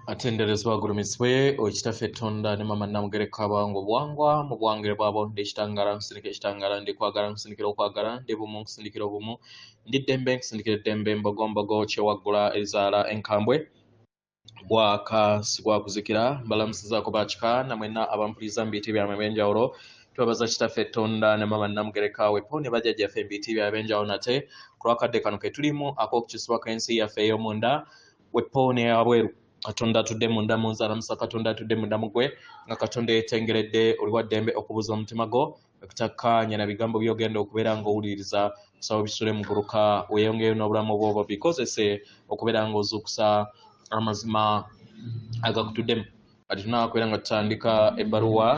Atenderezwa gurumiswe okitaffe Tonda ne mama namugereka abango bwangwa mu bwangere bwabo ndekitangala nsindika ekitangala ndi kwagala nsindikira okwagala ndi bumu nsindikira obumu ndi ddembe nsindikira eddembe mbogombogo kyewaggula ezaala enkambwe bwaka sigwa kuzikira mbalamusizaako bakika namwena abampuliza mu biti byamwe eb'enjawulo twebaza kitaffe Tonda ne mama namugereka wepo ne bajjajjaffe mu biti byabwe eb'enjawulo nate ku lwakadde kano ke tulimu ak'okukisibwako ensi yaffe ey'omunda wepo ne abweru Katonda atudde munda mu nzalamusa Katonda atudde munda mu gwe nga Katonda yeetengeredde oli wa ddembe okubuuza omutima gwo okutakkaanya na bigambo by'ogenda okubeera ng'owuliriza kusaba bisule mu guluka weeyongeyo n'obulamu bw'obwo bikozese okubeera ng'ozuukusa amazima agakutuddemu kati tunaakubeera nga tutandika ebbaluwa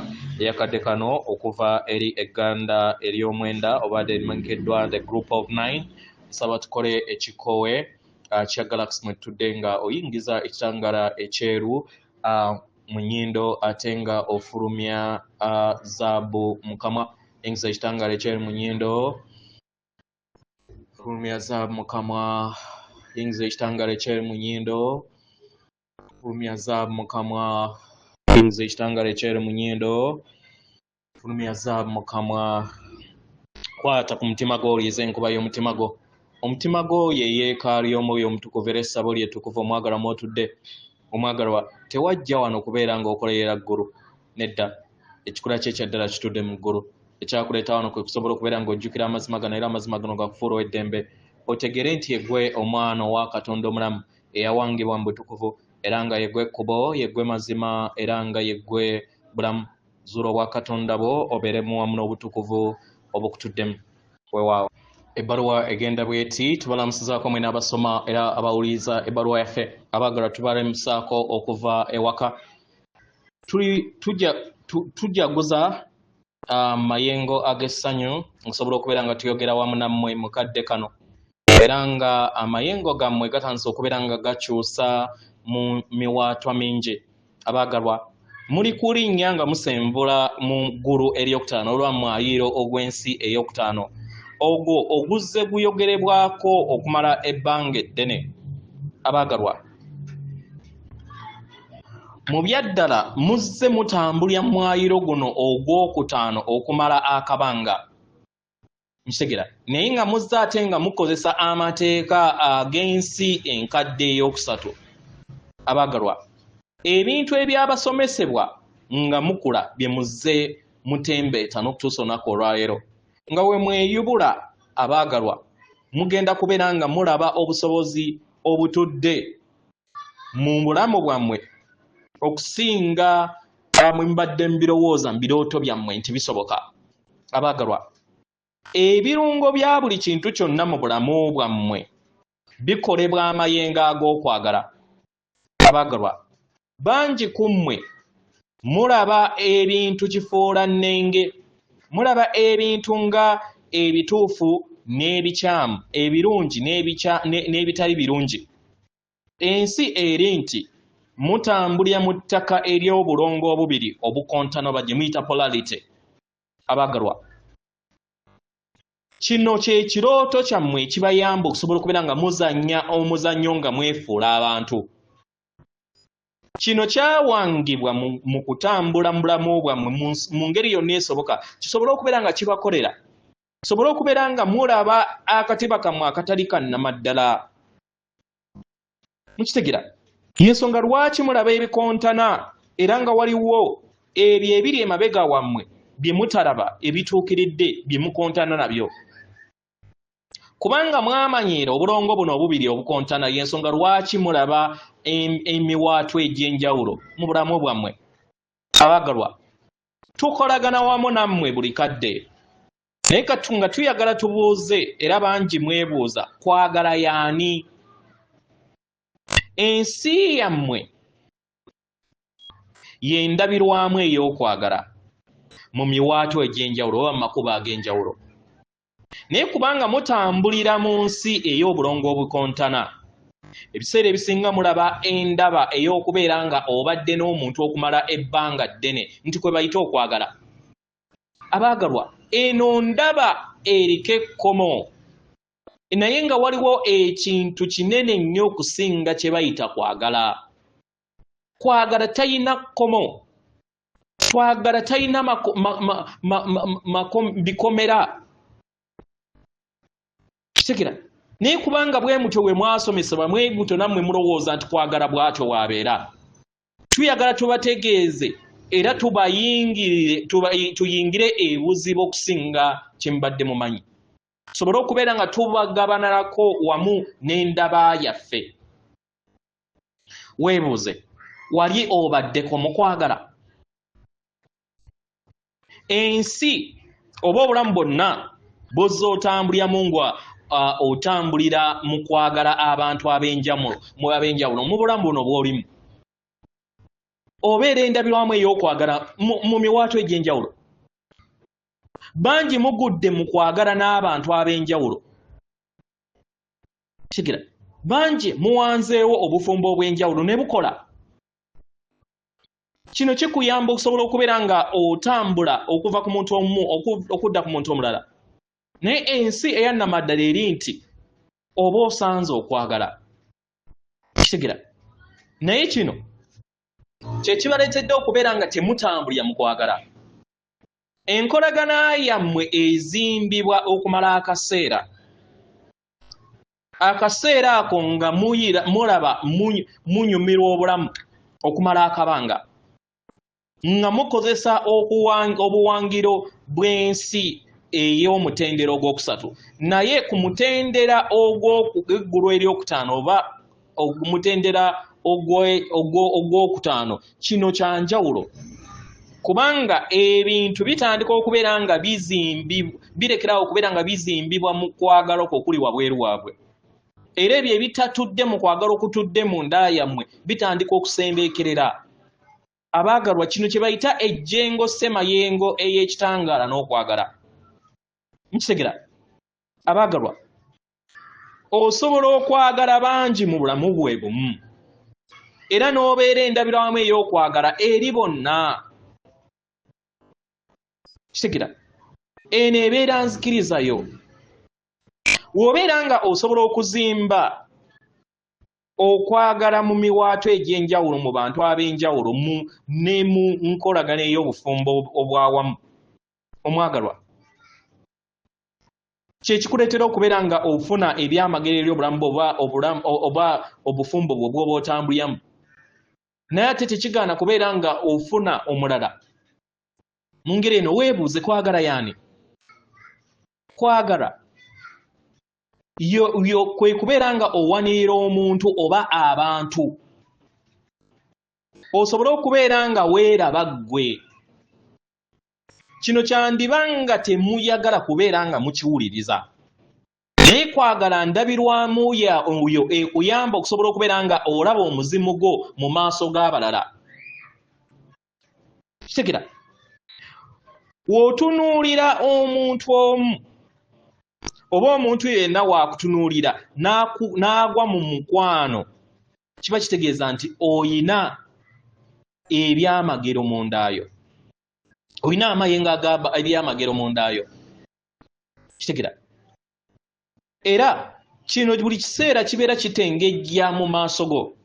eyakadde kano okuva eri egganda ery'omwenda obadde erimanyikiddwa the group of 9 nsaba tukole ekikoowe kya Galaxy mwetudde nga oyingiza ekitangala ekyeru mu nnyindo ate nga ofulumya zaabu mu kamwa yingiza ekitangala ekyeru mu nnyindo fulumya zaabu mu kamwa yingiza ekitangala ekyeru mu nnyindo fulumya zaabu mu kamwa yingiza ekitangala ekyeru mu nnyindo fulumya zaabu mu kamwa kwata ku mutima gwo oliyiza enkuba y'omutima gwo omutima gwo ye yeekaalu y'omwoyo omutukuvu era essabo lyettukuvu omwagalwa mw'otudde omwagalwa tewajja wano kubeera ng'okolerera ggulu nedda ekikula kye ekyaddala kitudde mu ggulu ekyakuleeta wano kwe kusobola okubeera ng'ojjukira amazima gano era amazima gano gakufuula ow'eddembe otegere nti yeggwe omwana owa Katonda omulamu eyawangibwa mu butukuvu era nga yeggwe ekkubo yeggwe mazima era nga yeggwe bulamu zuula obwa Katonda bwo obeeremu wamu n'obutukuvu obukutuddemu weewaawo ebbaluwa egenda bweti tubalamusizaako mwena abasoma era abawuliriza ebbaluwa yaffe abaagalwa tubalamusaako okuva ewaka tujaguza mayengo ag'essanyu nsobola okubeera nga tuyogera wamu nammwe mu kadde kano era nga amayengo gammwe gatandise okubeera nga gakyusa mu miwaatwa mingi abaagalwa muli kulinnya nga musembula mu ggulu eryokutaano olwamwayiro ogw'ensi ey'okutaano ogwo oguzze guyogerebwako okumala ebbanga eddene abaagalwa mu byaddala muzze mutambulya mwayiro guno ogwokutaano okumala akabanga nkitegera naye nga muzze ate nga mukozesa amateeka ag'ensi enkadde ey'okusatu abaagalwa ebintu ebyabasomesebwa nga mukula bye muzze mutembeeta n'okutuusa olunaku olwaleero nga we mweyubula abaagalwa mugenda kubeera nga mulaba obusobozi obutudde mu bulamu bwammwe okusinga mwe mubadde mu birowooza mu birooto byammwe nti bisoboka abaagalwa ebirungo bya buli kintu kyonna mu bulamu bwammwe bikolebwa amayengo ag'okwagala abaagalwa bangi ku mmwe mulaba ebintu kifuula nnenge mulaba ebintu nga ebituufu n'ebikyamu ebirungi n'ebitali birungi ensi eri nti mutambulya mu ttaka ery'obulongo obubiri obukontano bagye muyita polarity abaagalwa kino kye kirooto kyammwe ekibayamba okusobola okubeera nga muzannya omuzannyo nga mwefuula abantu kino kyawangibwa mu kutambula mu bulamu bwammwe mu ngeri yonna esoboka kisobole okubeera nga kibakolera kisobole okubeera nga mulaba akatiba kammwe akatali kannamaddala mukitegera y'ensonga lwaki mulaba ebikontana era nga waliwo ebyo ebiri emabega wammwe bye mutalaba ebituukiridde bye mukontana nabyo kubanga mwamanyiira obulongo buno obubiri obukontana y'ensonga lwaki mulaba emiwaatwa egy'enjawulo mu bulamu bwammwe abaagalwa tukolagana wamu nammwe buli kadde naye nga tuyagala tubuuze era bangi mwebuuza kwagala y'ani ensi yammwe y'endabirwamu ey'okwagala mu miwaatwa egy'enjawulo oba mu makubo ag'enjawulo naye kubanga mutambulira mu nsi ey'obulongo obukontana ebiseera ebisinga mulaba endaba ey'okubeera nga obadde n'omuntu okumala ebbanga ddene nti kwe bayita okwagala abaagalwa eno ndaba eriko ekkomo naye nga waliwo ekintu kinene nnyo okusinga kye bayita kwagala kwagala talina kkomo, twagala talina bikomera. Kitegeera naye kubanga bwe mutyo bwe mwasomesebwa mwe mutyo nammwe mulowooza nti kwagala bwatyo wabeera. Tuyagala tubategeeze era tuyingire ebuzibu okusinga kye mubadde mumanyi, tusobole okubeera nga tubagabanako wamu n'endaba yaffe. Weebuuze, wali obaddeko mu kwagala? Ensi oba obulamu bwonna bw'ozza otambuliramu nga otambulira mu kwagala abantu ab'enjawulo mu bulamu buno bw'olimu, obeera endabirwamu ey'okwagala mu miwaato egy'enjawulo. Bangi mugudde mu kwagala n'abantu ab'enjawulo. Kitegeera bangi muwanzeewo obufumbo obw'enjawulo ne bukola. Kino kikuyamba okusobola okubeera nga otambula okuva ku muntu omu okudda ku muntu omulala. Naye ensi eyannamaddala eri nti oba osanze okwagala. Kitegeera naye kino kye kibaleetedde okubeera nga temutambulira mu kwagala. Enkolagana yammwe ezimbibwa okumala akaseera. Akaseera ako nga mulaba munyumirwa obulamu okumala akabanga, nga mukozesa obuwangiro bw'ensi ey'omutendera ogwokusatu, naye ku mutendera ogw'eggulu eryokutaano oba omutendera ogwokutaano, kino kya njawulo. Kubanga ebintu bitandika okubeera nga birekerawo okubeera nga bizimbibwa mu kwagala okwo okuli wabweru waabwe. Era ebyo ebitatudde mu kwagala okutudde mu nda yammwe bitandika okusembeekerera. Abaagalwa, kino kye bayita ejjengo ssemayengo ey'ekitangaala n'okwagala. Nkitegeera abaagalwa, osobola okwagala bangi mu bulamu bwe bumu era n'obeera endabirwamu ey'okwagala eri bonna. Kitegeera eno ebeera nzikirizayo. W'obeera nga osobola okuzimba okwagala mu miwaato egy'enjawulo mu bantu ab'enjawulo ne mu nkolagana ey'obufumbo obwawamu, omwagalwa, kye kikuleetera okubeera nga ofuna ebyamagero eri obulamu oba obufumbo bwo bw'oba otambuliramu. Naye ate tekigaana kubeera nga ofuna omulala. Mu ngeri eno weebuuze, kwagala y'ani? Kwagala kwe kubeera nga owanirira omuntu oba abantu, osobole okubeera nga weeraba ggwe. Kino kyandiba nga temuyagala kubeera nga mukiwuliriza, naye kwagala ndabirwamu oyo ekuyamba okusobola okubeera nga olaba omuzimu gwo mu maaso g'abalala. Kitegeera w'otunuulira omuntu omu oba omuntu yenna waakutunuulira n'agwa mu mukwano, kiba kitegeeza nti oyina ebyamagero mu ndaayo, oyina amayengo ebyamagero mu ndaayo. Kitegeera era kino buli kiseera kibeera kitengejja mu maaso go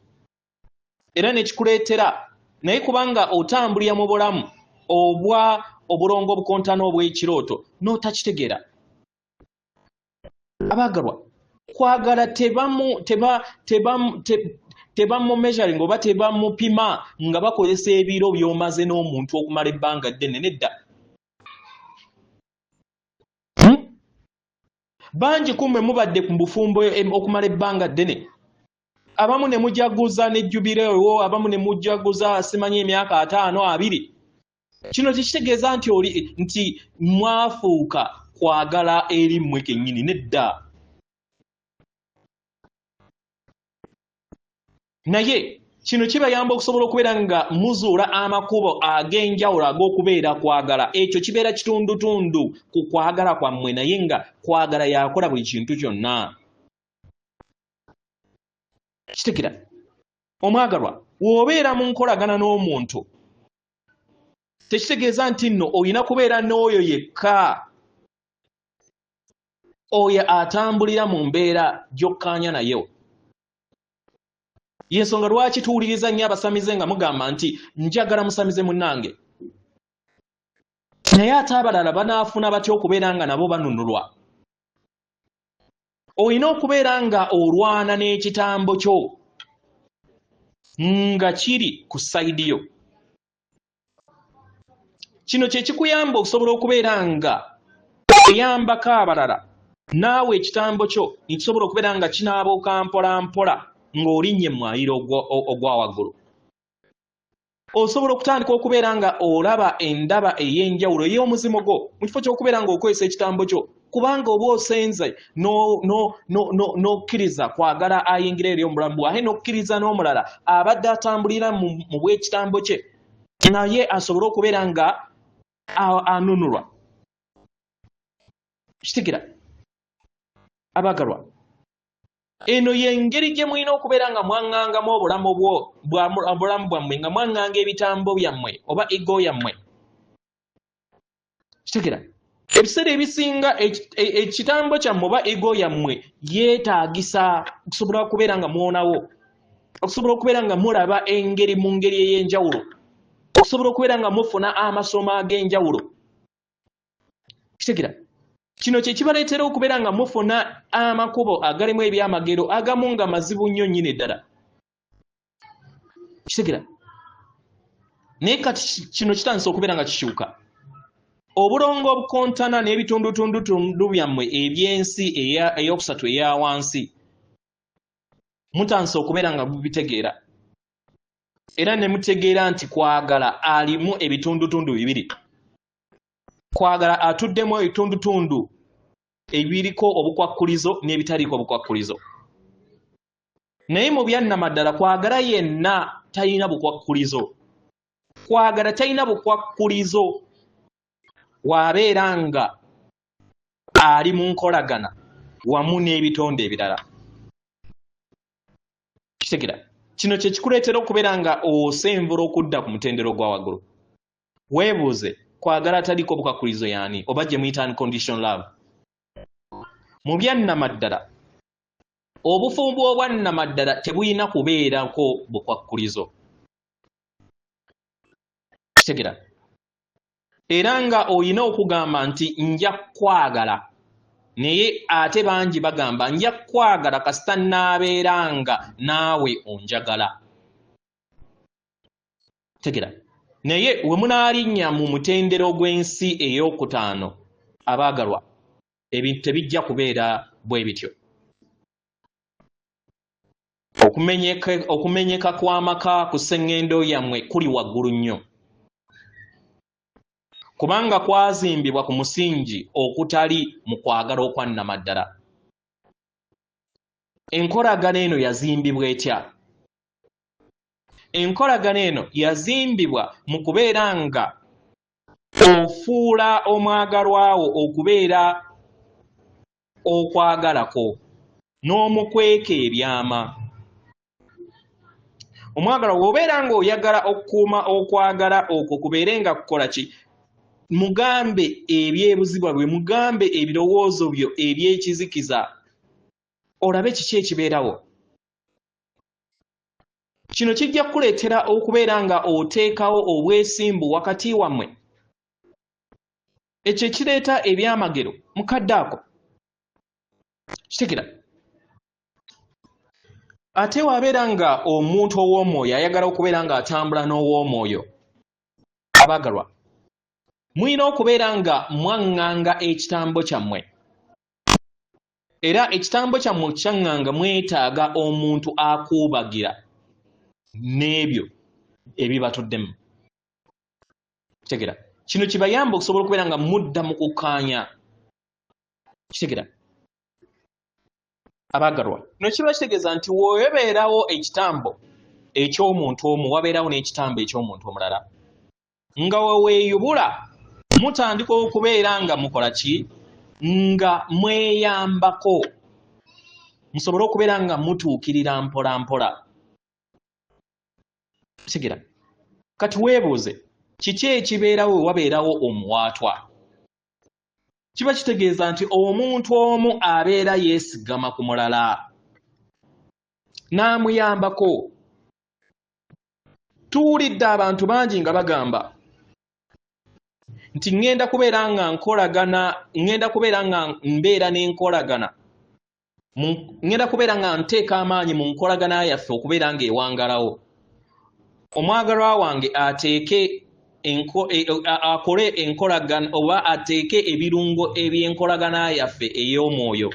era ne kikuleetera, naye kubanga otambulira mu bulamu obulongo obukontana obw'ekirooto n'otakitegeera. Abaagalwa, kwagala tebamu measuring oba tebamupima nga bakozesa ebiro by'omaze n'omuntu okumala ebbanga ddene, nedda. Bangi kumwe mubadde ku bufumbo okumala ebbanga ddene, abamu ne mujaguza ne jubireewo, abamu ne mujaguza simanyi emyaka 5-20. Kino tekitegeeza nti mwafuuka kwagala eri mmwe kennyini, nedda. Naye kino kibayamba okusobola okubeera nga muzuula amakubo ag'enjawulo ag'okubeera kwagala. Ekyo kibeera kitundutundu ku kwagala kwammwe, naye nga kwagala yakola buli kintu kyonna. Kitegeera omwagalwa, w'obeera mu nkolagana n'omuntu tekitegeeza nti nno olina kubeera n'oyo yekka, oyo atambulira mu mbeera gy'okkaanya nayo. Yensonga lwaki tuwuliriza nnyo abasamize nga mugamba nti njagala musamize munnange. Naye ate abalala banaafuna batya okubeera nga nabo banunulwa? Olina okubeera nga olwana n'ekitambo kyo nga kiri ku sayidi yo. Kino kye kikuyamba okusobola okubeera nga oyambako abalala, naawe ekitambo kyo nekisobola okubeera nga kinaabuuka mpola mpola ng'olinnye mu mwayiro ogwa waggulu. Osobola okutandika okubeera nga olaba endaba ey'enjawulo ey'omuzimu gwo mu kifo ky'okubeera ng'okozesa ekitambo kyo, kubanga oba osenze n'okkiriza kwagala ayingira eri omulamu bwo, ate n'okkiriza n'omulala abadde atambulira mu bw'ekitambo kye naye asobole okubeera nga anunulwa. Kitegera abagalwa, eno y'engeri gye mulina okubeera nga mwaŋŋangamu obulamu bwammwe, nga mwaŋŋanga ebitambo byammwe oba ego yammwe. Kitegera ebiseera ebisinga ekitambo kyammwe oba ego yammwe yeetaagisa okusobola okubeera nga mwonawo, okusobola okubeera nga mulaba engeri mu ngeri ey'enjawulo, okusobola okubeera nga mufuna amasomo ag'enjawulo. Kitegera kino kye kibaleetera okubeera nga mufuna amakubo agalimu ebyamagero agamu nga mazibu nnyo nnyini ddala. Kitegera naye kati kino kitandise okubeera nga kikyuka. Obulongo obukontana n'ebitundutundu byammwe eby'ensi ey'okusatu eya wansi mutandise okubeera nga mubitegeera, era ne mutegeera nti kwagala alimu ebitundutundu bibiri. Kwagala atuddemu ebitundutundu ebiriko obukwakkulizo n'ebitaliiko obukwakkulizo. Naye mu byannamaddala kwagala yenna talina bukwakkulizo. Kwagala talina bukwakkulizo wabeera nga ali mu nkolagana wamu n'ebitonde ebirala. Kitegera kino kye kikuleetera okubeera nga osenvula okudda ku mutendero gwa waggulu. Weebuuze, kwagala ataliko bukwakkulizo y'ani, oba gye muyita unconditional love? Mu byannamaddala, obufumbo obwannamaddala tebulina kubeerako bukwakkulizo. Kitegera era nga olina okugamba nti nja kwagala, naye ate bangi bagamba nja kwagala kasita naabeera nga naawe onjagala. Tegera naye we munaalinnya mu mutendero gw'ensi ey'okutaano, abaagalwa, ebintu tebijja kubeera bwe bityo. Okumenyeka kw'amaka ku sseŋŋendo yammwe kuli waggulu nnyo, kubanga kwazimbibwa ku musingi okutali mu kwagala okwannamaddala. Enkolagana eno yazimbibwa etya? Enkolagana eno yazimbibwa mu kubeera nga ofuula omwagalwawo okubeera okwagalako n'omukweka ebyama. Omwagalwa bw'obeera nga oyagala okukuuma okwagala okwo kubeere nga kukola ki? Mugambe ebyebuzibwa bwe, mugambe ebirowoozo byo eby'ekizikiza, olabe kiki ekibeerawo. Kino kijja kukuleetera okubeera nga oteekawo obwesimbu wakati wammwe. Ekyo kireeta ebyamagero mukadde ako. Kitegera ate wabeera nga omuntu ow'omwoyo ayagala okubeera nga atambula n'ow'omwoyo, abaagalwa, mulina okubeera nga mwaŋŋanga ekitambo kyammwe, era ekitambo kyammwe okukyaŋŋanga mwetaaga omuntu akuubagira n'ebyo ebibatuddemu. Kitegera kino kibayamba okusobola okubeera nga mudda mu kukkaanya. Kitegera abaagalwa, kino kiba kitegeeza nti weebeerawo ekitambo eky'omuntu omu, wabeerawo n'ekitambo eky'omuntu omulala, nga weweeyubula mutandika okubeera nga mukola ki? Nga mweyambako, musobole okubeera nga mutuukirira mpola mpola. Kitegera kati weebuuze, kiki ekibeerawo we wabeerawo omuwaatwa? Kiba kitegeeza nti omuntu omu abeera yeesigama ku mulala n'amuyambako tuwulidde abantu bangi nga bagamba nti ngenda kubeera nga mbeera n'enkolagana ngenda kubeera nga nteeka amaanyi mu nkolagana yaffe okubeera nga ewangalawo. Omwagalwa wange akole enkolagana oba ateeke ebirungo eby'enkolagana yaffe ey'omwoyo.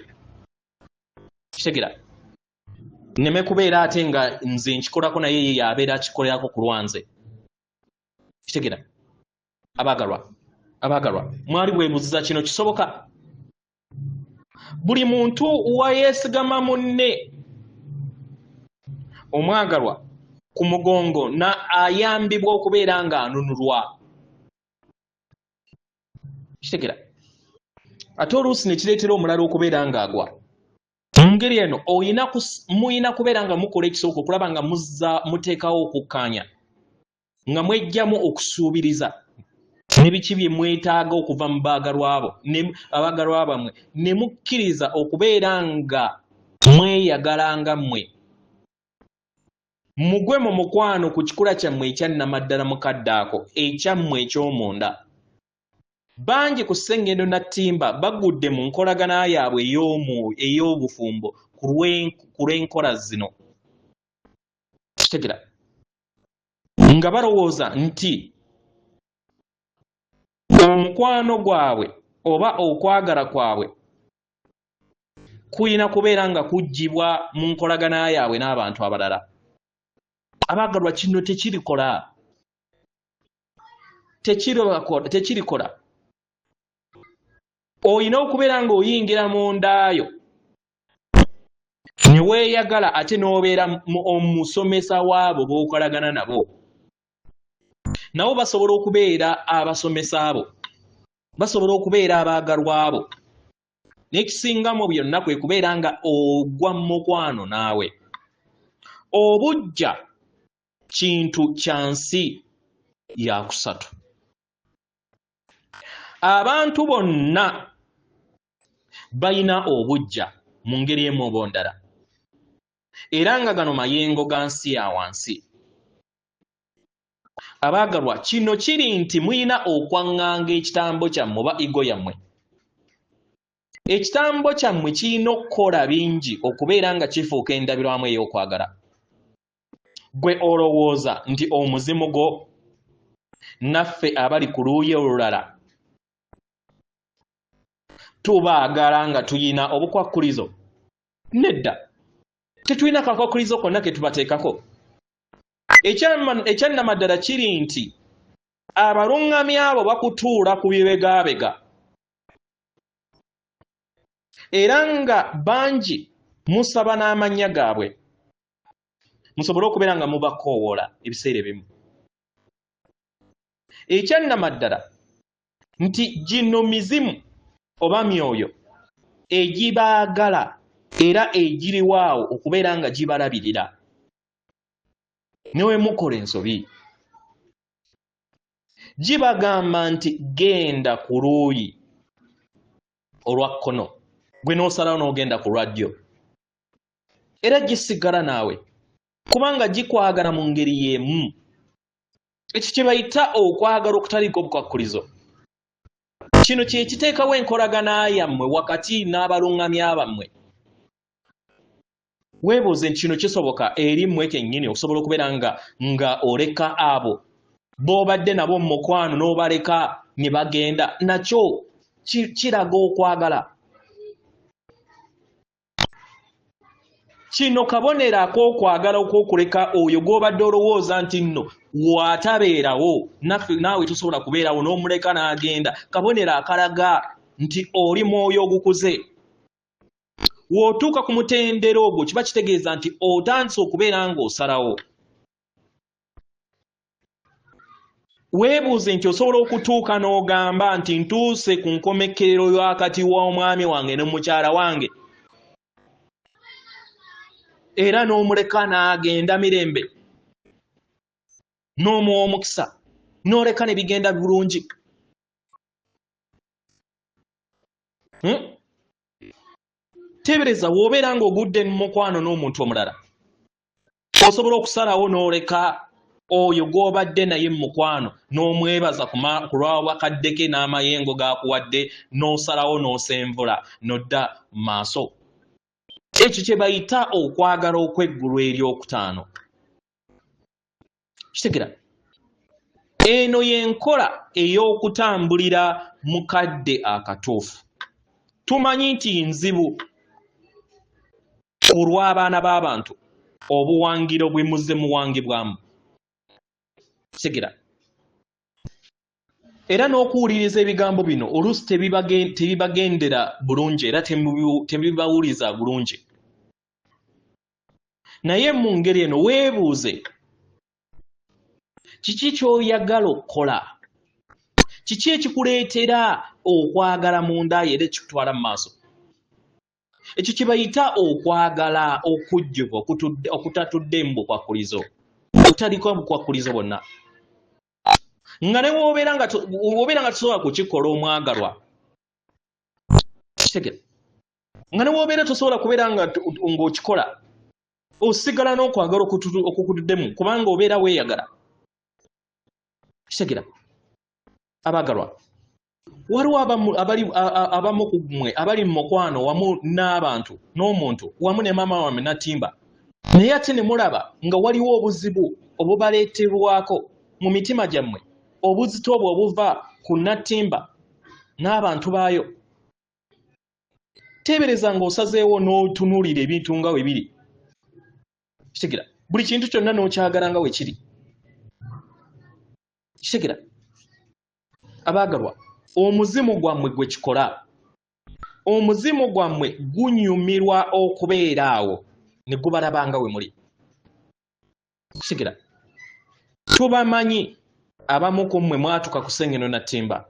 Kitegera nneme kubeera ate nga nze nkikolako naye ye yabeera akikolerako ku lwanze. Kitegera abaagalwa mwali bwebuuziza kino kisoboka? Buli muntu wayeesigama munne omwagalwa ku mugongo na ayambibwa okubeera nga anunulwa. Kitegera ate oluusi ne kireetera omulala okubeera nga agwa. Mu ngeri eno muyina kubeera nga mukola ekisooka okulaba nga muteekawo okukkaanya nga mwejjamu okusuubiriza n'ebiki bye mwetaaga okuva mu abaagalwa bammwe ne mukkiriza okubeera nga mweyagala mmwe. Mugwe mu mukwano ku kikula kyammwe ekyannamaddala mukadde ako ekyammwe eky'omunda. Bangi ku Ssengendo Nattimba bagudde mu nkolagana yaabwe ey'obufumbo ku lw'enkola zino. Kitegera nga balowooza nti omukwano gwabwe oba okwagala kwabwe kuyina kubeera nga kuggyibwa mu nkolagana yaabwe n'abantu abalala. Abaagalwa kino tekirikola. Oyina okubeera nga oyingira mu ndaayo ne weeyagala ate n'obeera omusomesa waabo b'okolagana nabo. Nabo basobola okubeera abasomesa abo, basobola okubeera abaagalwa abo. N'ekisingamu byonna kwe kubeera nga ogwa mu mukwano naawe. Obujja kintu kya nsi ya kusatu. Abantu bonna balina obujja mu ngeri emu oba endala, era nga gano mayengo ga nsi ya wansi. Abaagalwa kino kiri nti muyina okwaŋŋanga ekitambo kyammwe oba ego yammwe. Ekitambo kyammwe kirina okukola bingi okubeera nga kifuuka endabirwamu ey'okwagala. Gwe olowooza nti omuzimu go naffe abali ku luuyi olulala tubaagala nga tuyina obukwakkulizo? Nedda, tetulina kakwakkulizo konna ke tubateekako. Ekyannamaddala kiri nti abaluŋŋamya abo bakutuula ku bibegaabega, era nga bangi musaba n'amannya gaabwe musobole okubeera nga mubakoowoola ebiseera ebimu. Ekyannamaddala nti gino mizimu oba myoyo egibaagala era egiriwaawo okubeera nga gibalabirira. Newe mukola ensobi gibagamba nti genda ku luuyi olwa kkono, gwe n'osalawo n'ogenda ku lwa ddyo, era gisigala naawe kubanga gikwagala mu ngeri y'emu. Ekyo kye bayita okwagala okutaliiko obukwakkulizo. Kino kye kiteekawo enkolagana yammwe wakati n'abaluŋŋamya bammwe. Weebuuze nti kino kisoboka eri mmwe kennyini okusobola okubeera nga oleka abo b'obadde nabo mu mukwano n'obaleka ne bagenda? Nakyo kiraga okwagala. Kino kabonero ak'okwagala okw'okuleka oyo gw'obadde olowooza nti nno watabeerawo naawe tosobola kubeerawo n'omuleka n'agenda. Kabonero akalaga nti oli mwoyo ogukuze. W'otuuka ku mutendera ogwo kiba kitegeeza nti otandise okubeera ng'osalawo. Weebuuze nti osobola okutuuka n'ogamba nti ntuuse ku nkomekerero y'akati w'omwami wange ne mukyala wange, era n'omuleka n'agenda mirembe, n'omuwa omukisa, n'oleka ne bigenda bulungi. Teebereza w'obeera ng'ogudde mu mukwano n'omuntu omulala, osobola okusalawo n'oleka oyo gw'obadde naye mukwano n'omwebaza ku lw'abakadde ke n'amayengo g'akuwadde n'osalawo n'osenvula n'odda mu maaso. Ekyo kye bayita okwagala okw'eggulu eryokutaano. Kitegera? Eno y'enkola ey'okutambulira mu kadde akatuufu. Tumanyi nti nzibu ku lw'abaana b'abantu obuwangiro bwe muzze muwangibwamu. Kitegera? Era n'okuwuliriza ebigambo bino oluusi tebibagendera bulungi era tebibawuliza bulungi. Naye mu ngeri eno weebuuze, kiki ky'oyagala okukola? Kiki ekikuleetera okwagala munda era ekikutwala mu maaso? Ekyo kye bayita okwagala okujjuva okutatudde mu bukwakkulizo, okutaliko bukwakkulizo bwonna. Nga ne wobeera nga tosobola kukikola omwagalwa. Kitegera? Nga ne wobeera tosobola kubeera ng'okikola, osigala n'okwagala okukutuddemu kubanga obeera weeyagala. Kitegera? Abaagalwa, waliwo abamu ku mmwe abali mu mukwano wamu n'abantu n'omuntu wamu ne maama wammwe Natimba, naye ate ne mulaba nga waliwo obuzibu obubaleeterwako mu mitima gyammwe, obuzito obwo obuva ku Natimba n'abantu baayo. Teebereza ng'osazeewo n'otunuulira ebintu nga we biri. Kitegera? Buli kintu kyonna n'okyagala nga we kiri. Kitegera? Abaagalwa, omuzimu gwammwe gwe kikola. Omuzimu gwammwe gunyumirwa okubeera awo ne gubalaba nga we muli. Kitegera? Tubamanyi abamu ku mmwe mwatuka ku Ssengeno Natimba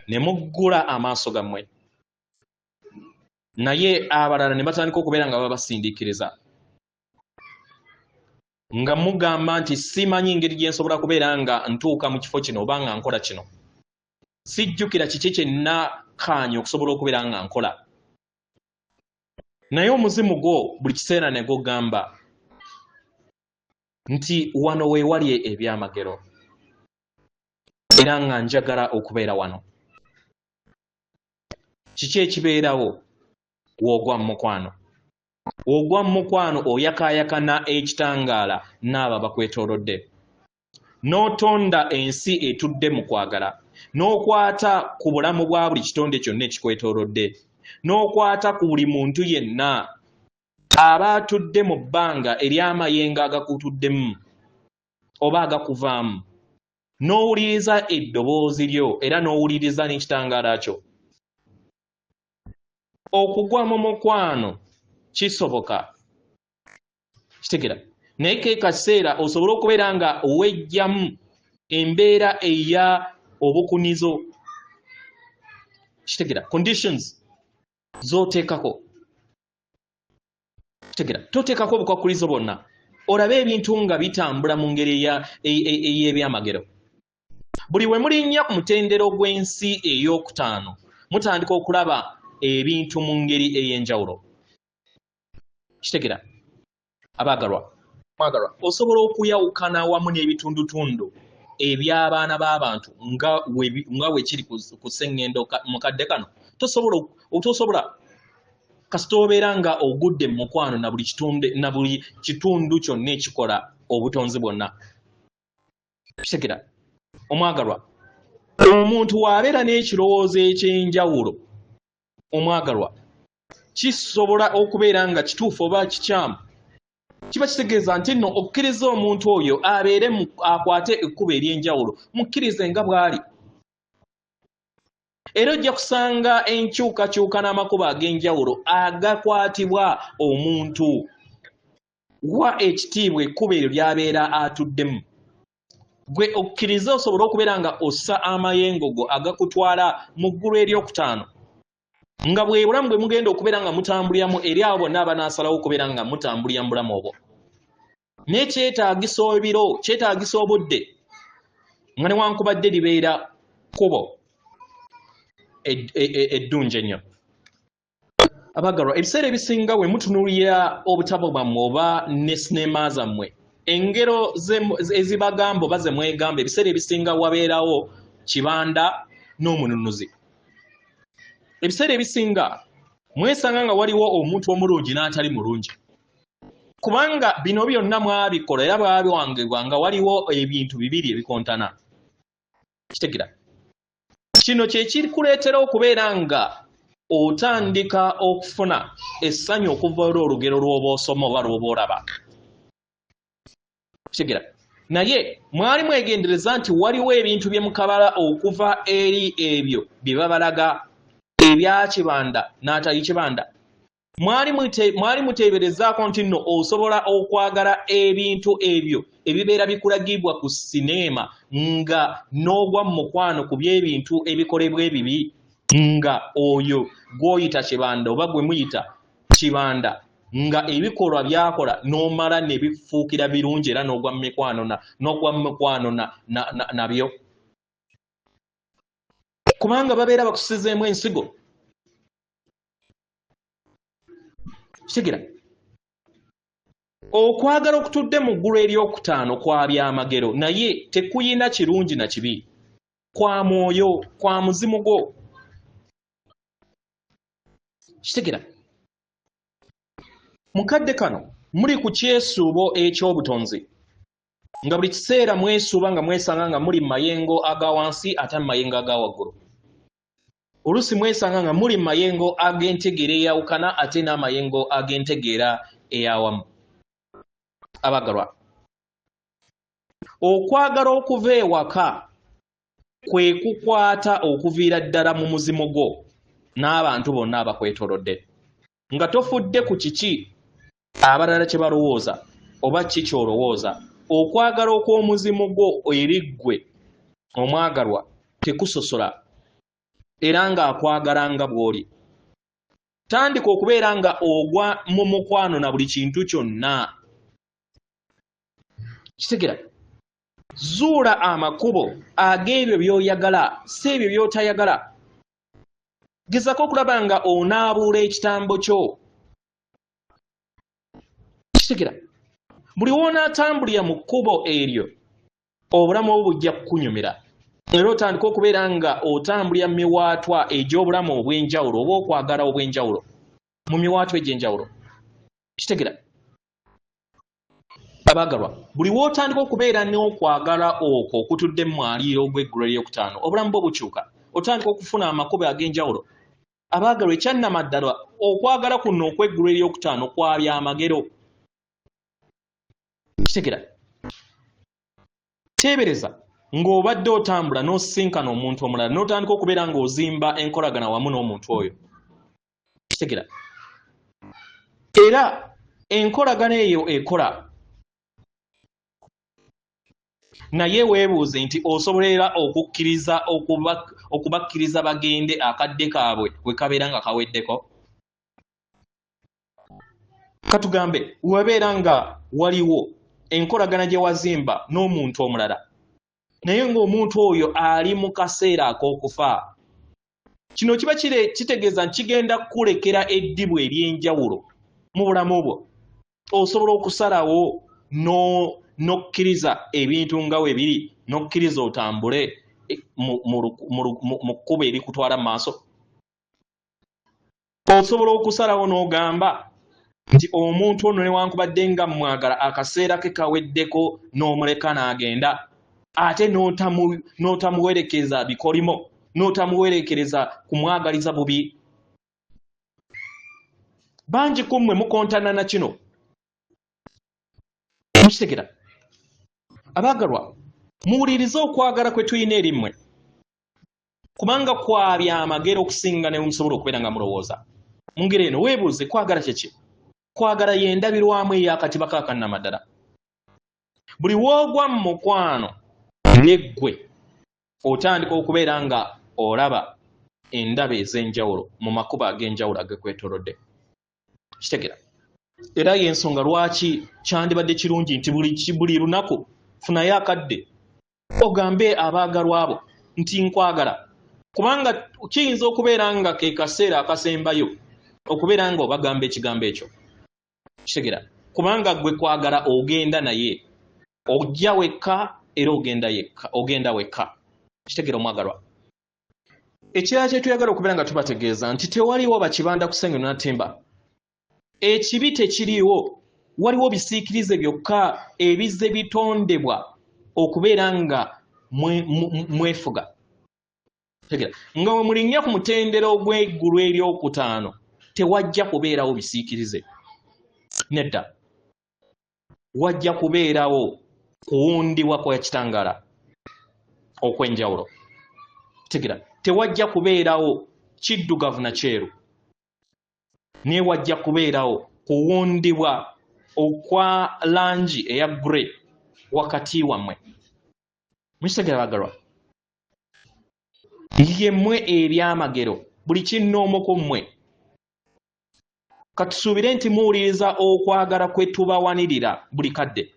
ne muggula amaaso gammwe, naye abalala ne batandika okubeera nga babasindiikiriza, nga mugamba nti simanyi engeri gye nsobola kubeera nga ntuuka mu kifo kino oba nga nkola kino. Sijjukira kiki kye nnakaanya okusobola okubeera nga nkola. Naye omuzimu gwo buli kiseera ne gugamba nti wano we wali ebyamagero era nga njagala okubeera wano. Kiki ekibeerawo w'ogwa mu mukwano? Ogwa mu mukwano oyakaayakana ekitangaala n'abo abakwetoolodde, n'otonda ensi etudde mu kwagala, n'okwata ku bulamu bwa buli kitonde kyonna ekikwetoolodde, n'okwata ku buli muntu yenna aba atudde mu bbanga ery'amayengo agakutuddemu oba agakuvaamu, n'owuliriza eddoboozi lyo era n'owuliriza n'ekitangaala kyo. Okugwa mu mukwano kisoboka. Kitegera? Naye ke kaseera osobola okubeera nga wejjamu embeera eya obukunizo. Kitegera? Conditions z'oteekako. Kitegera? Toteekako obukwakkulizo bwonna, olabe ebintu nga bitambula mu ngeri ey'ebyamagero. Buli we mulinnya ku mutendero gw'ensi ey'okutaano mutandika okulaba ebintu mu ngeri ey'enjawulo. Kitegera? Abaagalwa, osobola okuyawukana wamu n'ebitundutundu eby'abaana b'abantu nga we kiri ku sseŋŋendo mu kadde kano. Tosobola kasita obeera nga ogudde mu mukwano na buli kitundu kyonna ekikola obutonzi bwonna. Kitegera? Omwagalwa, omuntu w'abeera n'ekirowoozo eky'enjawulo, omwagalwa, kisobola okubeera nga kituufu oba kikyamu. Kiba kitegeeza nti nno okkiriza omuntu oyo abeere akwate ekkubo ery'enjawulo, mukkirize nga bw'ali. Era ojja kusanga enkyukakyuka n'amakubo ag'enjawulo agakwatibwa omuntu. Wa ekitiibwa ekkubo eryo ly'abeera atuddemu. Gwe okkiriza osobole okubeera nga ossa amayengo go agakutwala mu ggulu eryokutaano, nga bwe bulamu bwe mugenda okubeera nga mutambuliramu eri abo bonna abanaasalawo okubeera nga mutambulira mu bulamu obwo. Naye kyetaagisa ebiro, kyetaagisa obudde, nga newankubadde libeera kkubo eddungi ennyo. Abaagalwa, ebiseera ebisinga bwe mutunuulira obutabo bwammwe oba ne sinema zammwe engero ezibagamba baze mwegamba ebiseera ebisinga wabeerawo kibanda n'omununuzi. Ebiseera ebisinga mwesanga nga waliwo omuntu omulungi n'atali mulungi, kubanga bino byonna mwabikola era bwabiwangibwa nga waliwo ebintu bibiri ebikontana. Kitegera kino kye kirikuleetera okubeera nga otandika okufuna essanyu okuva eri olugero lw'oba osoma oba lw'oba olaba. Kitegera naye mwali mwegendereza nti waliwo ebintu bye mukabala okuva eri ebyo bye babalaga ebya kibanda n'atali kibanda. Mwali muteeberezaako nti nno osobola okwagala ebintu ebyo ebibeera bikulagibwa ku sineema nga n'ogwa mu mukwano ku by'ebintu ebikolebwa ebibi, nga oyo gw'oyita kibanda oba gwe muyita kibanda nga ebikolwa byakola n'omala ne bifuukira birungi era n'ogwa mu mikwano nabyo, kubanga babeera bakusizeemu ensigo. Kitegera okwagala okutudde mu ggulu eryokutaano kwa byamagero naye tekuyina kirungi na kibi, kwa mwoyo, kwa muzimu gwo. Kitegera mukadde kano muli ku kyesuubo eky'obutonzi nga buli kiseera mwesuuba nga mwesanga nga muli mu mayengo aga wansi ate mu mayengo aga waggulu. Oluusi mwesanga nga muli mu mayengo ag'entegeera eyawukana ate n'amayengo ag'entegeera eyawamu. Abagalwa, okwagala okuva ewaka kwe kukwata okuviira ddala mu muzimu gwo n'abantu bonna abakwetoolodde, nga tofudde ku kiki abalala kye balowooza oba kiki ky'olowooza. Okwagala okw'omuzimu gwo eri ggwe omwagalwa tekusosola era ng'akwagala nga bw'oli. Tandika okubeera nga ogwa mu mukwano na buli kintu kyonna. Kitegera zuula amakubo ag'ebyo by'oyagala si ebyo by'otayagala. Gezako okulaba nga onaabuula ekitambo kyo. Kitegera buli w'onaatambulira mu kkubo eryo obulamu obwo bujja kukunyumira. Era otandika okubeera nga otambulira mu miwaatwa egy'obulamu obw'enjawulo oba okwagala obw'enjawulo mu miwaatwa egy'enjawulo. Kitegera abagalwa, buli w'otandika okubeera n'okwagala okwo okutudde mu mwaliiro ogw'eggulu eryokutaano obulamu bwo bukyuka, otandika okufuna amakubo ag'enjawulo. Abaagalwa, ekyannamaddala okwagala kuno okw'eggulu eryokutaano kwa byamagero. Kitegera teebereza ng'obadde otambula n'osisinkana omuntu omulala n'otandika okubeera ng'ozimba enkolagana wamu n'omuntu oyo. Kitegera era enkolagana eyo ekola, naye weebuuze nti osobolera okubakkiriza bagende akadde kaabwe we kabeera nga kaweddeko. Katugambe webeera nga waliwo enkolagana gye wazimba n'omuntu omulala naye ng'omuntu oyo ali mu kaseera ak'okufa. Kino kiba kitegeeza nti kigenda kukulekera eddibu ery'enjawulo mu bulamu bwo. Osobola okusalawo n'okkiriza ebintu nga we biri n'okkiriza otambule mu kkubo erikutwala mu maaso. Osobola okusalawo n'ogamba nti omuntu ono newankubadde nga mwagala akaseera ke kaweddeko n'omuleka n'agenda, ate n'otamuwerekeza bikolimo, n'otamuwerekereza kumwagaliza bubi. Bangi ku mmwe mukontana na kino. Mukitegera abaagalwa, muwulirize okwagala kwe tulina eri mmwe, kubanga kwa byamagero okusinga ne musobola okubeera nga mulowooza. Mu ngeri eno weebuuze, kwagala kyeki? Kwagala y'endabirwamu ey'akatiba ka kannamaddala. Buli w'ogwa mu mukwano n'eggwe otandika okubeera nga olaba endaba ez'enjawulo mu makubo ag'enjawulo agekwetoolodde. Kitegera era y'ensonga lwaki kyandibadde kirungi nti buli lunaku funayo akadde ogambe abaagalwa abo nti nkwagala, kubanga kiyinza okubeera nga ke kaseera akasembayo okubeera nga obagamba ekigambo ekyo. Kitegera kubanga gwe kwagala ogenda naye ojja wekka era ogenda wekka. Kitegeera omwagalwa. Ekirala kye tuyagala okubeera nga tubategeeza nti tewaliwo bakibanda kusenyu natimba. Ekibi tekiriwo, waliwo bisiikirize byokka ebizze bitondebwa okubeera nga mwefuga. Tegeera nga we mulinnya ku mutendera ogw'eggulu eryokutaano tewajja kubeerawo bisiikirize. Nedda, wajja kubeerawo kuwundibwa kwa kitangaala okwenjawulo. Tegeera tewajja kubeerawo kiddugavu na kyeru, naye wajja kubeerawo kuwundibwa okwa langi eya grey wakati wammwe. Mukitegeera bagalwa? Yemmwe ebyamagero buli kinnoomu ku mmwe. Katusuubire nti muwuliriza okwagala kwe tubawanirira buli kadde.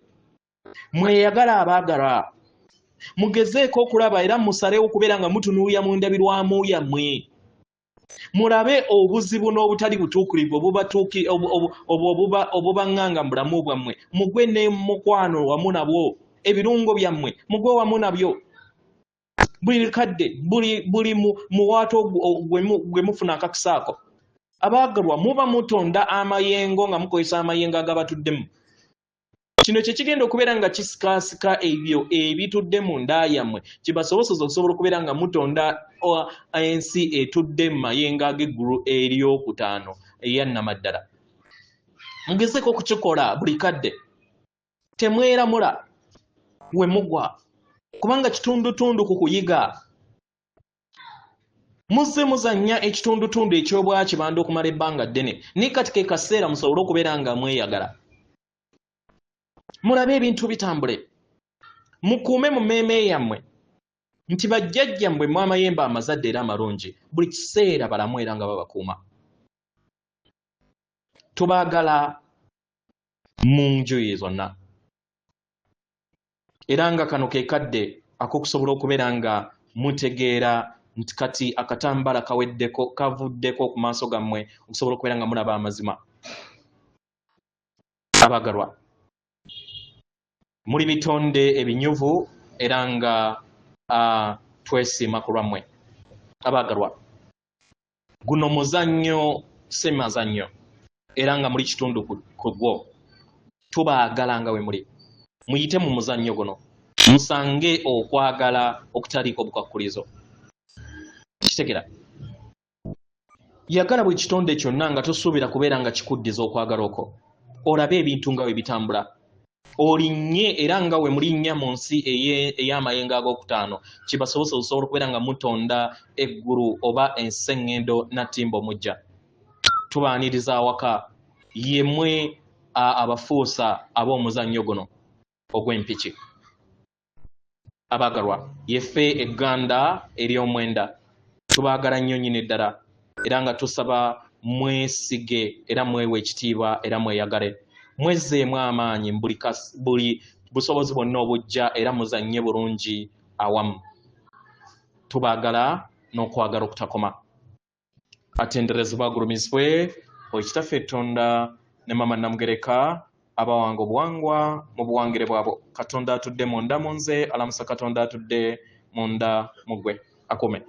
Mweyagala abaagala, mugezeeko okulaba era musalewo okubeera nga mutunuulira mu ndabirwamu yammwe. Mulabe obuzibu n'obutali butuukirivu obubaŋŋanga mu bulamu bwammwe. Mugwe ne mukwano wamu nabwo, ebirungo byammwe mugwe wamu nabyo. Buli kadde, buli muwaato gwe mufuna akakisaako. Abaagalwa muba mutonda amayengo nga mukozesa amayengo agabatuddemu. Kino kye kigenda okubeera nga kisikaasika ebyo ebitudde mu nda yammwe, kibasoboseza okusobola okubeera nga mutonda ensi etudde mu mayengo ag'eggulu eryokutaano eyannamaddala. Mugezeeko okukikola buli kadde. Temweramula we mugwa, kubanga kitundutundu ku kuyiga. Muzze muzannya ekitundutundu eky'obwakibanda okumala ebbanga ddene, naye kati ke kaseera musobole okubeera nga mweyagala. Mulabe ebintu bitambule. Mukuume mu mmeeme yammwe nti bajjajjammwe mu amayembe amazadde era amalungi buli kiseera balamu era nga babakuuma. Tubaagala mu njuyi zonna. Era nga kano ke kadde ak'okusobola okubeera nga mutegeera nti kati akatambala kavuddeko ku maaso gammwe okusobola okubeera nga mulaba amazima. Abaagalwa, muli bitonde ebinyuvu era nga twesiima ku lwammwe. Abaagalwa, guno muzannyo si mazannyo era nga muli kitundu ku gwo. Tubaagala nga we muli. Muyite mu muzannyo guno, musange okwagala okutaliiko bukwakulizo. Kitegeera? Yagala buli kitonde kyonna nga tosuubira kubeera nga kikuddiza okwagala okwo. Olabe ebintu nga we bitambula. Olinnye era nga we mulinnya mu nsi ey'amayengo ag'okutaano, kibasobose okusobola okubeera nga mutonda eggulu oba enseŋŋendo natimba omujja. Tubaaniriza awaka yemmwe abafuusa ab'omuzannyo guno ogw'empiki. Abaagalwa, yeffe egganda ery'omwenda tubaagala nnyo nnyini ddala era nga tusaba mwesige era mwewe ekitiibwa era mweyagale. Mwezzeemu amaanyi mu buli busobozi bwonna obujja era muzannye bulungi awamu. Tubaagala n'okwagala okutakoma. Atenderezebwa agulumizibwe Kitaffe Katonda ne Maama Namugereka abawanga obuwangwa mu buwangire bwabo. Katonda atudde munda mu nze, alamusa Katonda atudde munda mu ggwe. Akume.